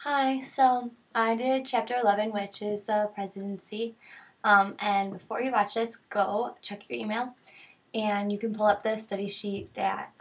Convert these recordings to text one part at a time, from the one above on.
Hi, so I did chapter 11, which is the presidency. And before you watch this, go check your email and you can pull up the study sheet that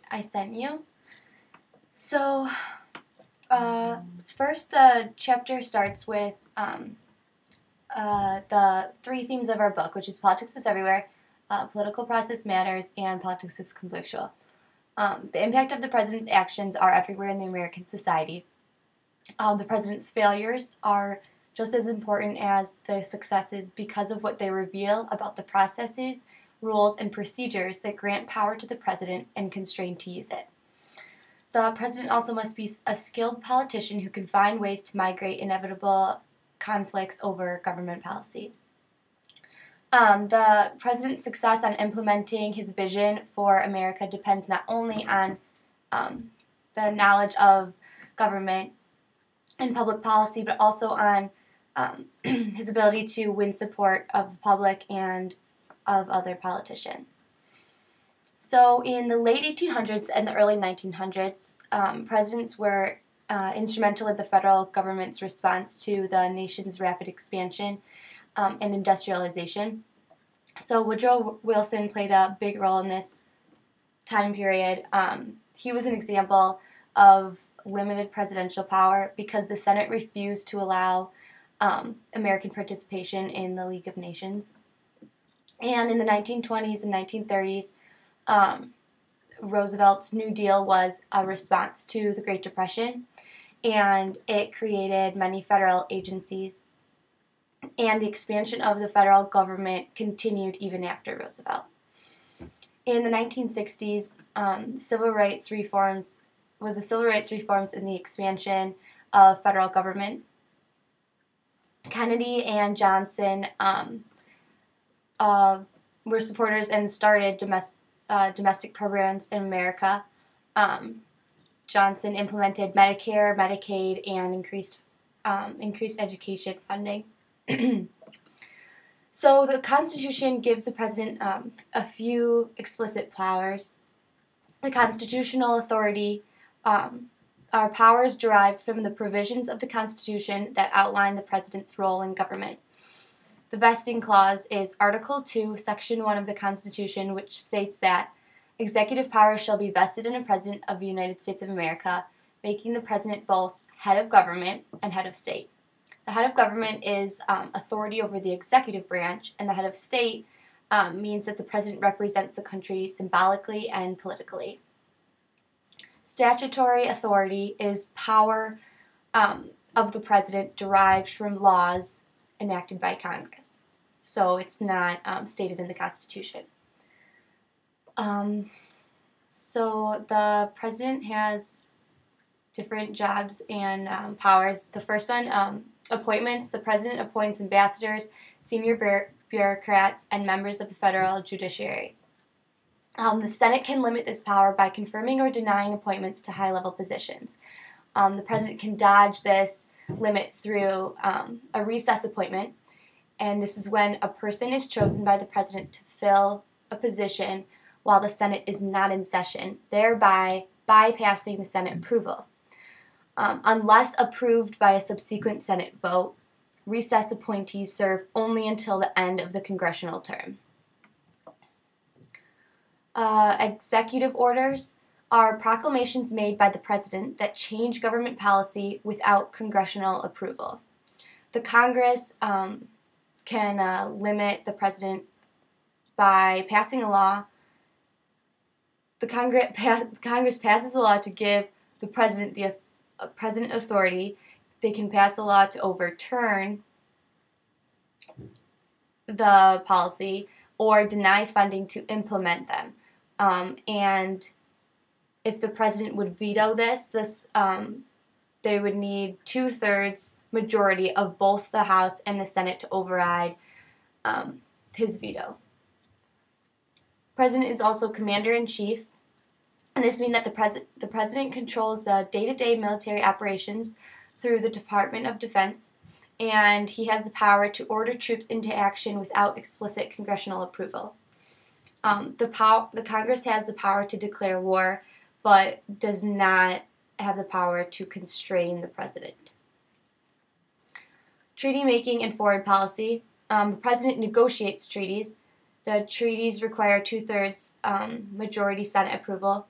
I sent you. So, first, the chapter starts with the three themes of our book, which is politics is everywhere, political process matters, and politics is conflictual. The impact of the president's actions are everywhere in the American society. The president's failures are just as important as the successes because of what they reveal about the processes, rules, and procedures that grant power to the president and constrain to use it. The president also must be a skilled politician who can find ways to migrate inevitable conflicts over government policy. The president's success on implementing his vision for America depends not only on the knowledge of government and public policy, but also on his ability to win support of the public and of other politicians. So in the late 1800s and the early 1900s, presidents were instrumental in the federal government's response to the nation's rapid expansion and industrialization. So Woodrow Wilson played a big role in this time period. He was an example of limited presidential power because the Senate refused to allow American participation in the League of Nations. And in the 1920s and 1930s, Roosevelt's New Deal was a response to the Great Depression, and it created many federal agencies. And the expansion of the federal government continued even after Roosevelt. In the 1960s, civil rights reforms in the expansion of federal government. Kennedy and Johnson were supporters and started domestic programs in America. Johnson implemented Medicare, Medicaid, and increased education funding. So the Constitution gives the president a few explicit powers. The constitutional authority are powers derived from the provisions of the Constitution that outline the president's role in government. The vesting clause is Article 2, Section 1 of the Constitution, which states that executive power shall be vested in a president of the United States of America, making the president both head of government and head of state. The head of government is authority over the executive branch, and the head of state means that the president represents the country symbolically and politically. Statutory authority is power of the president derived from laws enacted by Congress. So it's not stated in the Constitution. So the president has different jobs and powers. The first one, appointments. The president appoints ambassadors, senior bureaucrats, and members of the federal judiciary. The Senate can limit this power by confirming or denying appointments to high-level positions. The president can dodge this limit through a recess appointment, and this is when a person is chosen by the president to fill a position while the Senate is not in session, thereby bypassing the Senate approval. Unless approved by a subsequent Senate vote, recess appointees serve only until the end of the congressional term. Executive orders are proclamations made by the president that change government policy without congressional approval. The Congress can limit the president by passing a law. The Congress passes a law to give the president the president authority. They can pass a law to overturn the policy or deny funding to implement them. And if the president would veto this, they would need 2/3 majority of both the House and the Senate to override his veto. President is also commander-in-chief, and this means that the president controls the day-to-day military operations through the Department of Defense, and he has the power to order troops into action without explicit congressional approval. The Congress has the power to declare war, but does not have the power to constrain the president. Treaty making and foreign policy. The president negotiates treaties. The treaties require 2/3 majority Senate approval.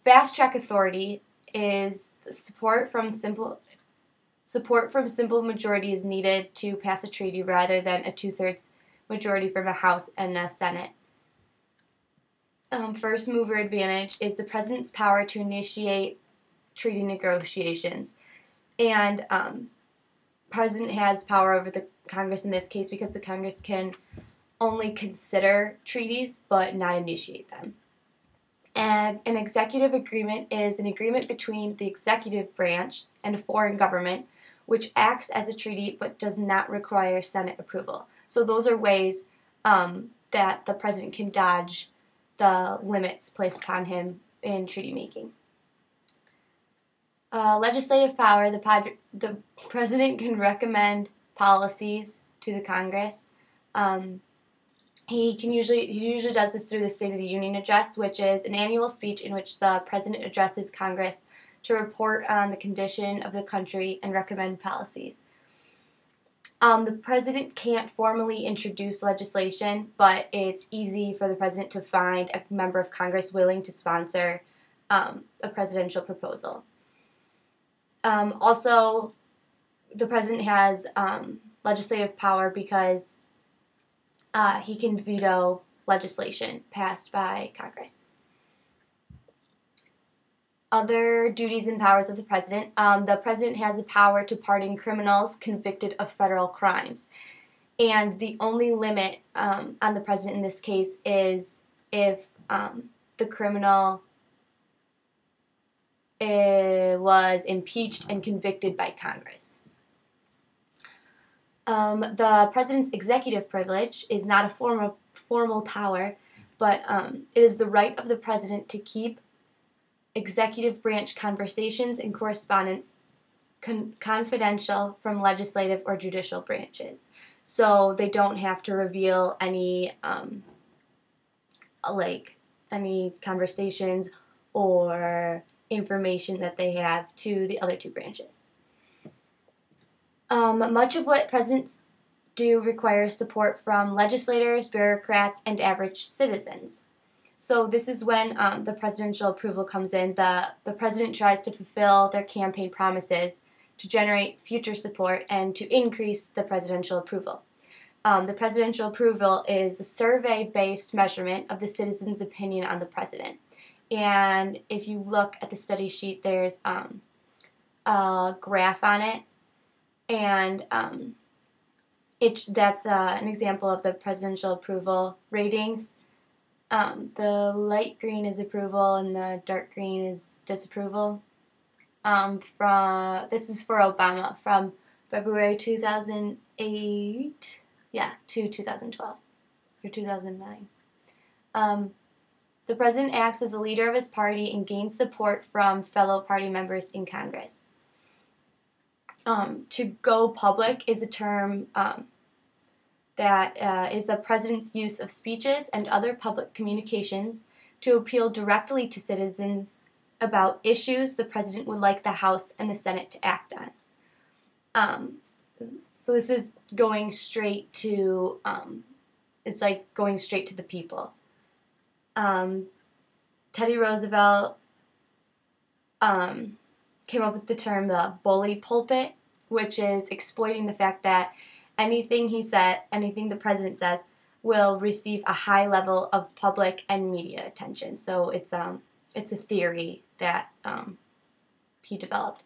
Fast track authority is support from simple majority is needed to pass a treaty rather than a 2/3 majority from a House and a Senate. First mover advantage is the president's power to initiate treaty negotiations, and president has power over the Congress in this case because the Congress can only consider treaties but not initiate them. And an executive agreement is an agreement between the executive branch and a foreign government which acts as a treaty but does not require Senate approval. So those are ways that the president can dodge the limits placed upon him in treaty making. Legislative power, the president can recommend policies to the Congress. He usually does this through the State of the Union Address, which is an annual speech in which the president addresses Congress to report on the condition of the country and recommend policies. The president can't formally introduce legislation, but it's easy for the president to find a member of Congress willing to sponsor a presidential proposal. Also, the president has legislative power because he can veto legislation passed by Congress. Other duties and powers of the president has the power to pardon criminals convicted of federal crimes. And the only limit on the president in this case is if the criminal was impeached and convicted by Congress. The president's executive privilege is not a formal power, but it is the right of the president to keep executive branch conversations and correspondence confidential from legislative or judicial branches. So they don't have to reveal any conversations or information that they have to the other two branches. Much of what presidents do requires support from legislators, bureaucrats, and average citizens. So this is when the presidential approval comes in. The president tries to fulfill their campaign promises to generate future support and to increase the presidential approval. The presidential approval is a survey-based measurement of the citizens' opinion on the president. And if you look at the study sheet, there's a graph on it. And that's an example of the presidential approval ratings. The light green is approval and the dark green is disapproval. This is for Obama from February 2008, to 2012 or 2009. The president acts as a leader of his party and gains support from fellow party members in Congress. To go public is a term that is a president's use of speeches and other public communications to appeal directly to citizens about issues the president would like the House and the Senate to act on. So this is going straight to, it's like going straight to the people. Teddy Roosevelt came up with the term the bully pulpit, which is exploiting the fact that anything the president says will receive a high level of public and media attention. So it's a theory that he developed.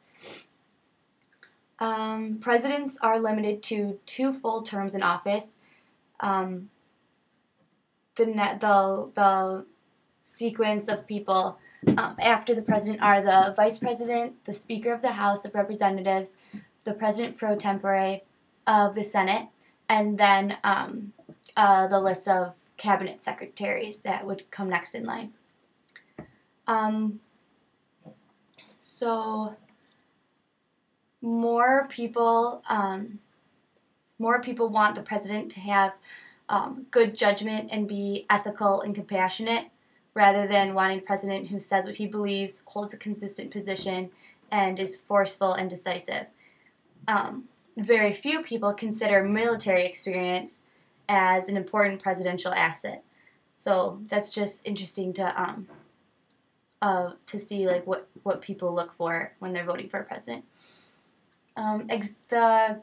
Presidents are limited to 2 full terms in office. The sequence of people after the president are the vice president, the Speaker of the House of Representatives, the President pro tempore of the Senate, and then the list of cabinet secretaries that would come next in line. So more people want the president to have good judgment and be ethical and compassionate, rather than wanting a president who says what he believes, holds a consistent position, and is forceful and decisive. Very few people consider military experience as an important presidential asset. So that's just interesting to see like what people look for when they're voting for a president. The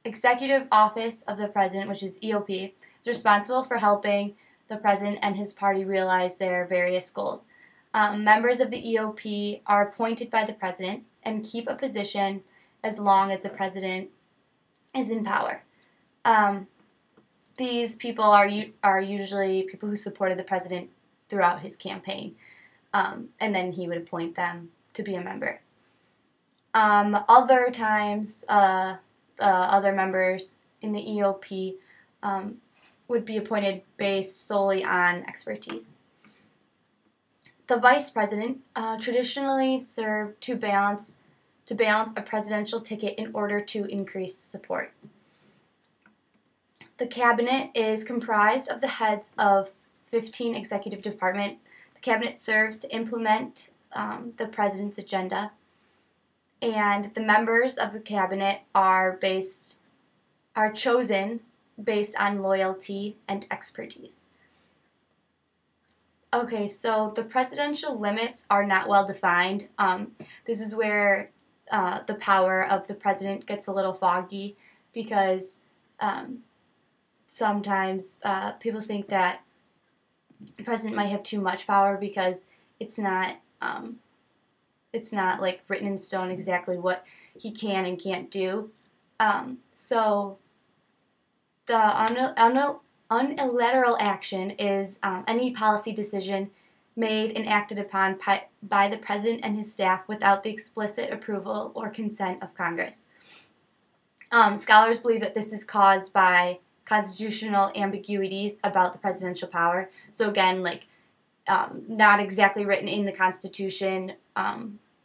Executive Office of the President, which is EOP, is responsible for helping the president and his party realize their various goals. Members of the EOP are appointed by the president and keep a position as long as the president is in power. These people are usually people who supported the president throughout his campaign, and then he would appoint them to be a member. Other times, other members in the EOP would be appointed based solely on expertise. The vice president traditionally served to balance a presidential ticket in order to increase support. The cabinet is comprised of the heads of 15 executive departments. The cabinet serves to implement the president's agenda, and the members of the cabinet are chosen based on loyalty and expertise. Okay, so the presidential limits are not well defined. This is where the power of the president gets a little foggy, because sometimes people think that the president might have too much power because it's not like written in stone exactly what he can and can't do. So the unilateral action is any policy decision made and acted upon by the president and his staff without the explicit approval or consent of Congress. Scholars believe that this is caused by constitutional ambiguities about the presidential power. So again, not exactly written in the Constitution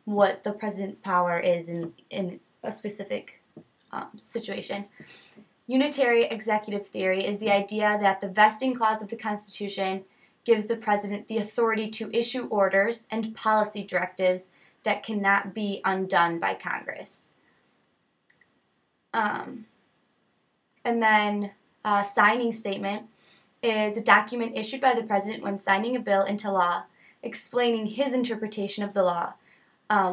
what the president's power is in a specific situation. Unitary executive theory is the idea that the vesting clause of the Constitution gives the president the authority to issue orders and policy directives that cannot be undone by Congress. And then a signing statement is a document issued by the president when signing a bill into law, explaining his interpretation of the law,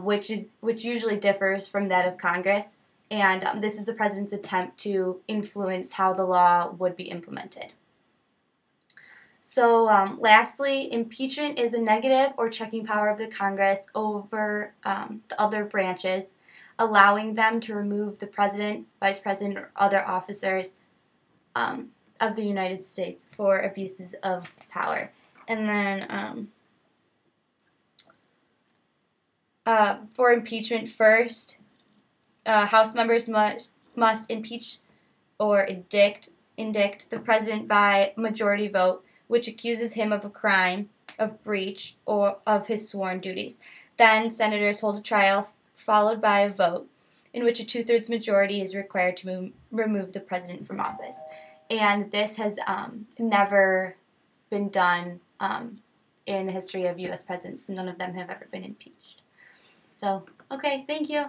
which usually differs from that of Congress. And this is the president's attempt to influence how the law would be implemented. So lastly, impeachment is a negative or checking power of the Congress over the other branches, allowing them to remove the president, vice president, or other officers of the United States for abuses of power. And then for impeachment first, House members must impeach or indict the president by majority vote, which accuses him of a crime of breach or of his sworn duties. Then senators hold a trial followed by a vote in which a 2/3 majority is required to remove the president from office. And this has never been done in the history of U.S. presidents. None of them have ever been impeached. So, okay, thank you.